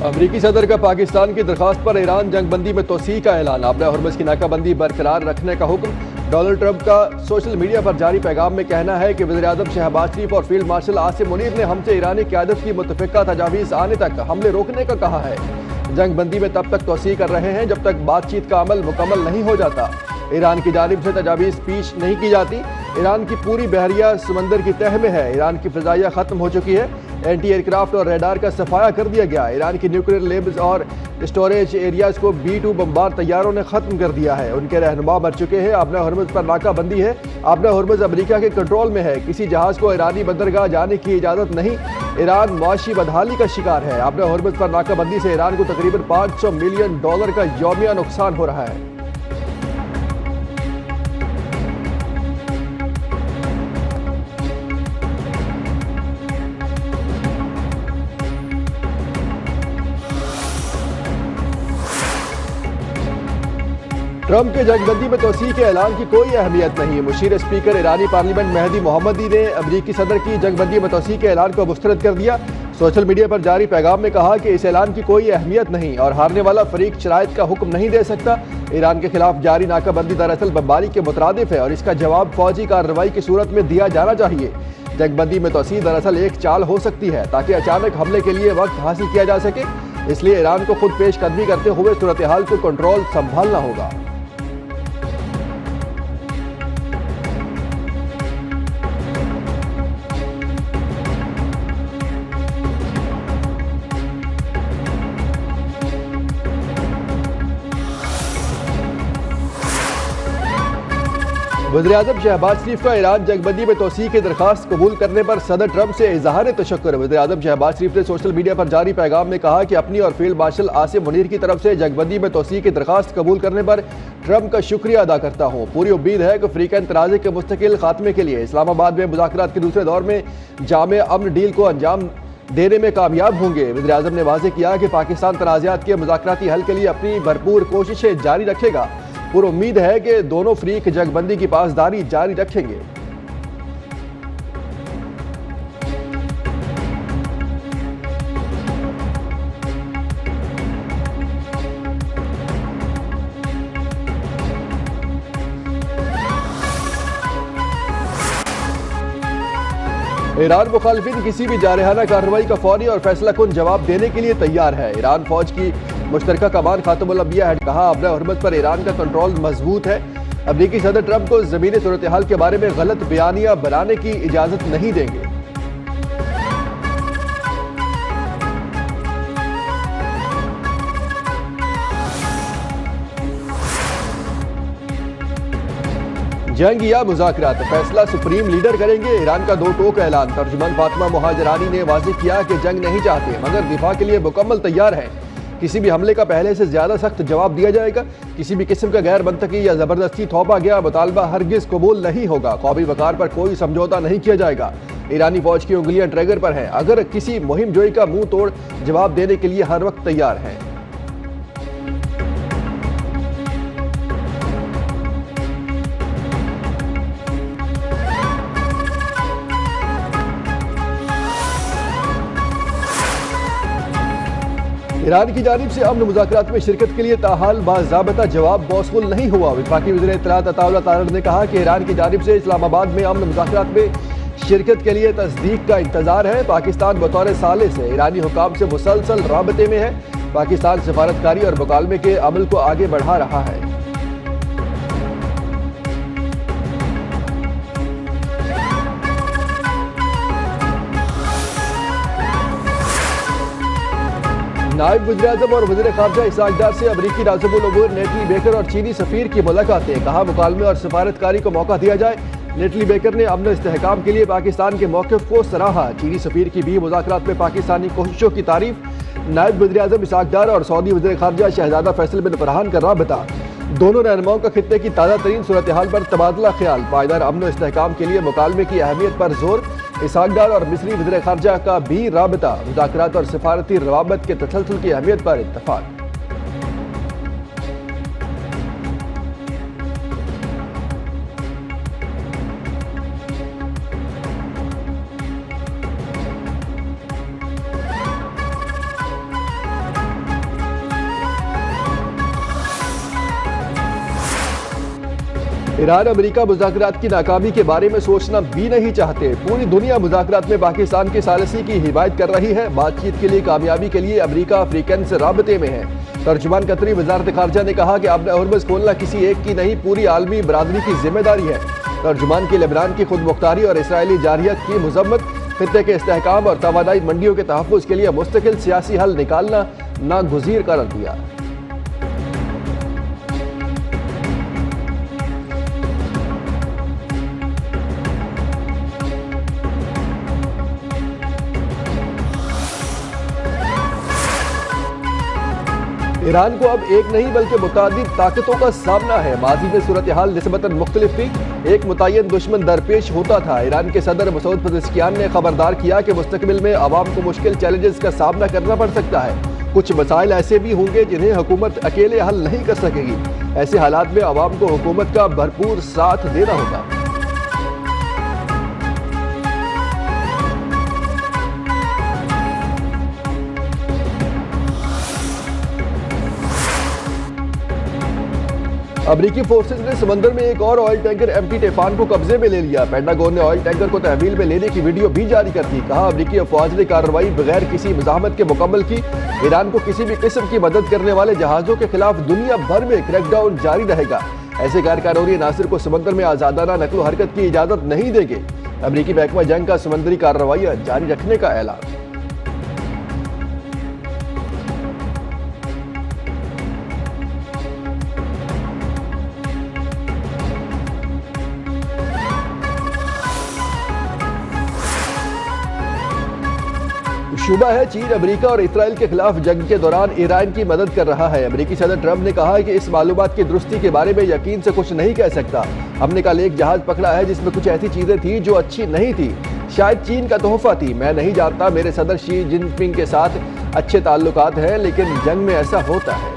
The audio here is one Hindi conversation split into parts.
अमरीकी सदर का पाकिस्तान की दरखास्त पर ईरान जंगबंदी में तोसी का ऐलान। आबरा हरमुज़ की नाकाबंदी बरकरार रखने का हुक्म। डोनाल्ड ट्रंप का सोशल मीडिया पर जारी पैगाम में कहना है कि वज़ीर-ए-आज़म शहबाज शरीफ और फील्ड मार्शल आसिम मुनीर ने हमसे ईरानी क़यादत की मुतफ़िक़ा तजावीज़ आने तक हमले रोकने का कहा है। जंगबंदी में तब तक तोसी कर रहे हैं जब तक बातचीत का अमल मुकम्मल नहीं हो जाता। ईरान की जानिब से तजावीज़ पेश नहीं की जाती। ईरान की पूरी बहरिया समंदर की तह में है। ईरान की फ़िज़ाइया ख़त्म हो चुकी है। एंटी एयरक्राफ्ट और रेडार का सफाया कर दिया गया। ईरान की न्यूक्लियर लेब्स और स्टोरेज एरियाज को B-2 बमबार तैयारों ने ख़त्म कर दिया है। उनके रहनुमा मर चुके हैं। आबरा हरमुज़ पर नाकाबंदी है। आबरा हरमुज़ अमेरिका के कंट्रोल में है। किसी जहाज़ को ईरानी बंदरगाह जाने की इजाज़त नहीं। ईरान मुआशी बदहाली का शिकार है। आबरा हरमुज़ पर नाकाबंदी से ईरान को तकरीबन $500 मिलियन का यौमिया नुकसान हो रहा है। ट्रंप के जंगबंदी में तोसी के ऐलान की कोई अहमियत नहीं। मुशीर स्पीकर ईरानी पार्लियामेंट मेहदी मोहम्मदी ने अमरीकी सदर की जंगबंदी में तोसी के ऐलान को मुस्तरद कर दिया। सोशल मीडिया पर जारी पैगाम में कहा कि इस ऐलान की कोई अहमियत नहीं और हारने वाला फरीक शराइत का हुक्म नहीं दे सकता। ईरान के खिलाफ जारी नाकाबंदी दरअसल बमबारी के मुतरादिफ है और इसका जवाब फौजी कार्रवाई की सूरत में दिया जाना चाहिए। जंगबंदी में तोसी दरअसल एक चाल हो सकती है ताकि अचानक हमले के लिए वक्त हासिल किया जा सके। इसलिए ईरान को खुद पेश कदमी करते हुए सूरत हाल को कंट्रोल संभालना होगा। वज़ीर-ए-आज़म शहबाज शरीफ का ईरान जंगबंदी में तोसी की दरखास्त कबूल करने पर सदर ट्रंप से इज़हार तशक्कुर। वज़ीर-ए-आज़म शहबाज शरीफ ने सोशल मीडिया पर जारी पैगाम में कहा कि अपनी और फील्ड मार्शल आसिम मुनीर की तरफ से जंगबंदी में तोसी की दरखास्त कबूल करने पर ट्रंप का शुक्रिया अदा करता हूँ। पूरी उम्मीद है कि अफ्रीकन तनाज़े के मुस्तकिल खात्मे के लिए इस्लामाबाद में मुज़ाकरात के दूसरे दौर में जामे अमन डील को अंजाम देने में कामयाब होंगे। वज़ीर-ए-आज़म ने वाज़ेह किया कि पाकिस्तान तनाज़ात के मुज़ाकराती हल के लिए अपनी भरपूर कोशिशें जारी रखेगा। पूरी उम्मीद है कि दोनों फरीक जंगबंदी की पासदारी जारी रखेंगे। ईरान मुखालिफिन किसी भी जारहाना कार्रवाई का फौरी और फैसला कुन जवाब देने के लिए तैयार है। ईरान फौज की मुश्तरका कमान खातमुल अंबिया है कहा, आबरा हरमुज़ पर ईरान का कंट्रोल मजबूत है। अमरीकी सदर ट्रंप को ज़मीनी सूरत हाल के बारे में गलत बयानियां बनाने की इजाज़त नहीं देंगे। जंग या मुज़ाकरात, फैसला सुप्रीम लीडर करेंगे। ईरान का दो टोक ऐलान। तर्जुमान फातिमा मुहाजिरानी ने वाज़ेह किया कि जंग नहीं चाहते मगर दिफा के लिए मुकम्मल तैयार हैं। किसी भी हमले का पहले से ज्यादा सख्त जवाब दिया जाएगा। किसी भी किस्म का गैर मंतकी या जबरदस्ती थोपा गया मुतालबा हरगिज कबूल नहीं होगा। कौमी वकार पर कोई समझौता नहीं किया जाएगा। ईरानी फौज की उंगलियां ट्रैगर पर हैं। अगर किसी मुहिम जोई का मुंह तोड़ जवाब देने के लिए हर वक्त तैयार हैं। ईरान की जानिब से अमन मुज़ाकरात में शिरकत के लिए ताहाल बाज़ाबता जवाब मौसूल नहीं हुआ। वफाकी वज़ीर इत्तलात अताउल्लाह तारड़ ने कहा कि ईरान की जानिब से इस्लामाबाद में अमन मुज़ाकरात में शिरकत के लिए तस्दीक का इंतजार है। पाकिस्तान बतौर साले से ईरानी हुकाम से मुसलसल राबते में है। पाकिस्तान सफारतकारी और मुकालमे के अमल को आगे बढ़ा रहा है। नायब वज़ीर-ए-आज़म और वज़ीर ख़ारजा इसहाक़ डार से अमरीकी नाज़िमुल उमूर नेटली बेकर और चीनी सफ़ीर की मुलाकातें। कहा, मुकालमे और सफारतकारी को मौका दिया जाए। नेटली बेकर ने अमन इस्तेहकाम के लिए पाकिस्तान के मौक़िफ़ को सराहा। चीनी सफ़ीर की भी मुज़ाकरात में पाकिस्तानी कोशिशों की तारीफ। नायब वज़ीर-ए-आज़म इसहाक़ डार और सऊदी वज़ीर ख़ारजा शहज़ादा फैसल बिन फरहान का राबता। दोनों रहनुमाओं का खित्ते की ताज़ा तरीन सूरत हाल पर तबादला ख्याल। पायदार अमन और इस्तेहकाम के लिए मुकालमे की अहमियत पर जोर। इसहाक़ डार और मिस्री वज़ीर ख़ारजा का भी राबता। मुज़ाकरात और सफारती रवाबत के तसलसल की अहमियत पर इत्तफ़ाक़। ईरान अमेरिका मुज़ाकरात की नाकामी के बारे में सोचना भी नहीं चाहते। पूरी दुनिया मुज़ाकरात में पाकिस्तान की सालिसी की हिमायत कर रही है। बातचीत के लिए कामयाबी के लिए अमेरिका अफ्रीकन से राबते में है। तर्जुमान कतरी वज़ारत ख़ारजा ने कहा कि अब हॉर्मुज़ खोलना किसी एक की नहीं, पूरी आलमी बरादरी की जिम्मेदारी है। तर्जुमान की लेबनान की खुद मुख्तारी और इसराइली जारहियत की मजम्मत, खित्ते के इस्तेहकाम और तवानाई मंडियों के तहफ़्फ़ुज़ के लिए मुस्तकिल सियासी हल निकालना नागुज़ीर करार दिया। ईरान को अब एक नहीं बल्कि मुतादिद ताकतों का सामना है। माजी में सूरत हाल निस्बतन मुख्तलिफ थी, एक मुतय्यन दुश्मन दरपेश होता था। ईरान के सदर मसूद पेज़ेश्कियान ने खबरदार किया कि मुस्तकबिल में अवाम को मुश्किल चैलेंजेस का सामना करना पड़ सकता है। कुछ मसाइल ऐसे भी होंगे जिन्हें हुकूमत अकेले हल नहीं कर सकेगी। ऐसे हालात में अवाम को हुकूमत का भरपूर साथ देना होगा। अमरीकी फोर्सेज ने समंदर में एक और ऑयल टैंकर एमटी टेफान को कब्जे में ले लिया। पेंटागन ने ऑयल टैंकर को तहवील में लेने की वीडियो भी जारी कर दी। कहा, अमरीकी अफवाज ने कार्रवाई बगैर किसी मज़ाहमत के मुकम्मल की। ईरान को किसी भी किस्म की मदद करने वाले जहाज़ों के खिलाफ दुनिया भर में क्रैकडाउन जारी रहेगा। ऐसे गैर कानूनी नासिर को समंदर में आज़ादाना नकलो हरकत की इजाज़त नहीं देंगे। अमरीकी महकमा जंग का समंदरी कार्रवाई जारी रखने का ऐलान। शुबा है चीन अमेरिका और इसराइल के खिलाफ जंग के दौरान ईरान की मदद कर रहा है। अमेरिकी सदर ट्रंप ने कहा है कि इस मालूमात की दुरुस्ती के बारे में यकीन से कुछ नहीं कह सकता। हमने कल एक जहाज पकड़ा है जिसमें कुछ ऐसी चीजें थी जो अच्छी नहीं थी, शायद चीन का तोहफा थी। मैं नहीं जानता, मेरे सदर शी जिनपिंग के साथ अच्छे ताल्लुकात हैं, लेकिन जंग में ऐसा होता है।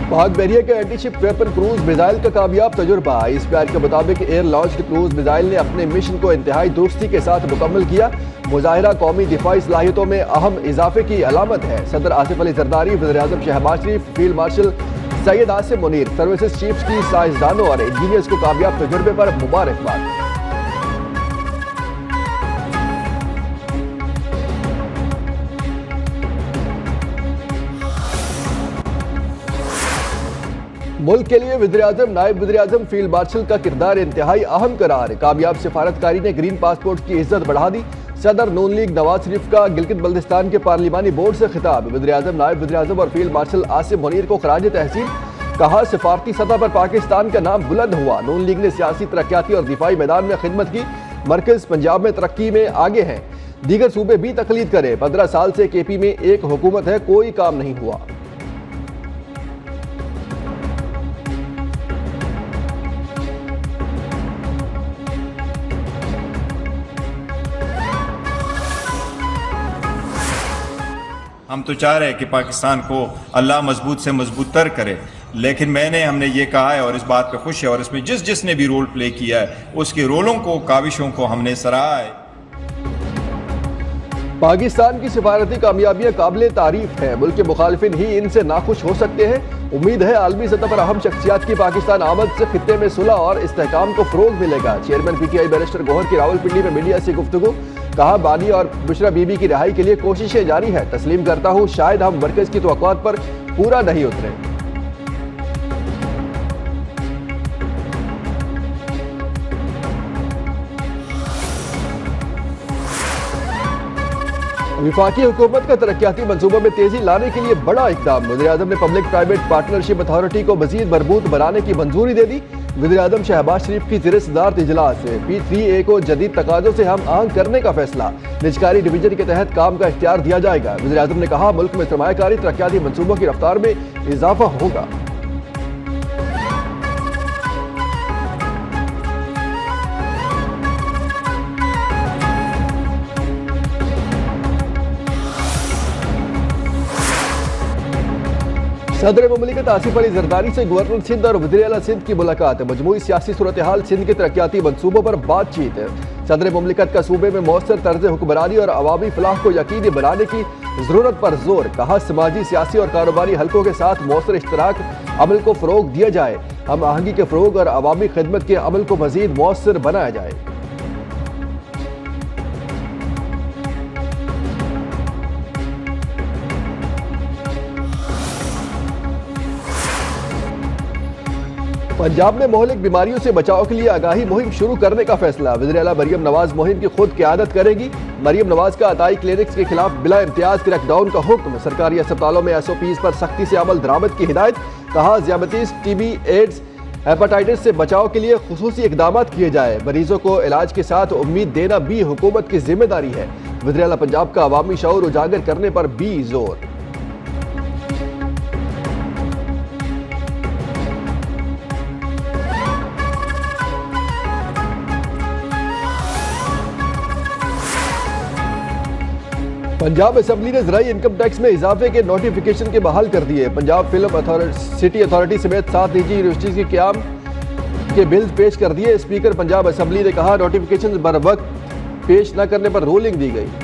पाक बहरिया के एंटीशिप वेपन क्रूज मिसाइल का कामयाब तजुर्बा। ISPR के मुताबिक एयर लॉन्च्ड क्रूज मिसाइल ने अपने मिशन को इंतहाई दुरुस्ती के साथ मुकम्मल किया। मुजाहिरा कौमी दिफाई सलाहियतों में अहम इजाफे की अलामत है। सदर आसिफ अली जरदारी, वज़ीर-ए-आज़म Shahbaz Sharif, field marshal Syed Asim Munir, services chiefs की साइंसदानों और इंजीनियर्स को कामयाब तजुर्बे पर मुबारकबाद। मुल्क के लिए वज़ीर-ए-आज़म, नायब वज़ीर-ए-आज़म, फील्ड मार्शल का किरदार इंतहाई अहम करार। कामयाब सिफारतकारी ने ग्रीन पासपोर्ट की इज्जत बढ़ा दी। सदर नून लीग नवाज शरीफ का गिलगित बल्तिस्तान के पार्लिमानी बोर्ड से खिताब। वज़ीर-ए-आज़म, नायब वज़ीर-ए-आज़म और फील्ड मार्शल आसिम मुनीर को खराज तहसीन। कहा, सिफारती सतह पर पाकिस्तान का नाम बुलंद हुआ। नून लीग ने सियासी, तरक्याती और दिफाई मैदान में खिदमत की। मरकज पंजाब में तरक्की में आगे हैं, दीगर सूबे भी तकलीद करें। 15 साल से KP में एक हुकूमत है, कोई काम नहीं हुआ। हम तो चाह रहे हैं कि पाकिस्तान को अल्लाह मजबूत से मजबूत तर करे, लेकिन हमने ये कहा है और इस बात पे खुश है, और इसमें जिसने भी रोल प्ले किया है उसके रोलों को, काविशों को हमने सराहा है। पाकिस्तान की सिफारती कामयाबियां काबिल तारीफ है। मुल्क के मुखालिफिन ही इनसे नाखुश हो सकते हैं। उम्मीद है आलमी सतह पर अहम शख्सियात की पाकिस्तान आमद से खित्ते में सुलह और इस्तेहकाम को फरोग मिलेगा। चेयरमैन PTI बैरिस्टर गौहर की रावलपिंडी में मीडिया से गुफ्तगू। कहा, बानी और बुशरा बीबी की रिहाई के लिए कोशिशें जारी है। तस्लीम करता हूँ शायद हम मरकज की तवक्कुआत पर पूरा नहीं उतरे। वफाकी हुकूमत का तरक्याती मंसूबों में तेजी लाने के लिए बड़ा इकदाम। वज़ीर-ए-आज़म ने पब्लिक प्राइवेट पार्टनरशिप अथॉरिटी को मजीद मजबूत बनाने की मंजूरी दे दी। वज़ीर-ए-आज़म शहबाज शरीफ की ज़ेर सदारत इजलास। P3A को जदीद तकाज़ों से हम आहंग करने का फैसला। निजकारी डिवीजन के तहत काम का इख्तियार दिया जाएगा। वज़ीर-ए-आज़म ने कहा, मुल्क में सरमायाकारी तरक्याती मंसूबों की रफ्तार में इजाफा होगा। सदर मुमलिकत आसिफ अली जरदारी से गवर्नर सिंध और वज़ीर-ए-आला सिंध की मुलाकात। मजमूई सियासी सूरत हाल सिंध के तरक्याती मनसूबों पर बातचीत। सदर मुमलिकत का सूबे में मौसर तर्ज हुक्मरानी और अवामी फलाह को यकीनी बनाने की जरूरत पर जोर। कहा समाजी, सियासी और कारोबारी हलकों के साथ मौसर इश्तराक अमल को फरोग दिया जाए। हम आहंगी के फरोग और अवामी खिदमत के अमल को मजीद मौसर बनाया जाए। पंजाब में मोहलिक बीमारियों से बचाव के लिए आगाही मुहिम शुरू करने का फैसला। वज़ीर-ए-आला मरियम नवाज मुहिम की खुद क़यादत करेंगी। मरियम नवाज का अताई क्लिनिक्स के खिलाफ बिला इम्तियाज क्रैकडाउन का हुक्म। सरकारी अस्पतालों में SOPs पर सख्ती से अमल दरामद की हिदायत। कहा ज़ियादतीस, TB, एड्स, हेपेटाइटिस से बचाव के लिए खुसूसी इकदाम किए जाए। मरीजों को इलाज के साथ उम्मीद देना भी हुकूमत की जिम्मेदारी है। वज़ीर-ए-आला पंजाब का अवामी शऊर उजागर करने पर भी जोर। पंजाब असेंबली ने ज़राई इनकम टैक्स में इजाफे के नोटिफिकेशन के बहाल कर दिए। पंजाब फिल्म सिटी अथॉरिटी समेत 7 निजी यूनिवर्सिटीज के क़याम के बिल्स पेश कर दिए। स्पीकर पंजाब असेंबली ने कहा नोटिफिकेशन बर वक्त पेश न करने पर रूलिंग दी गई।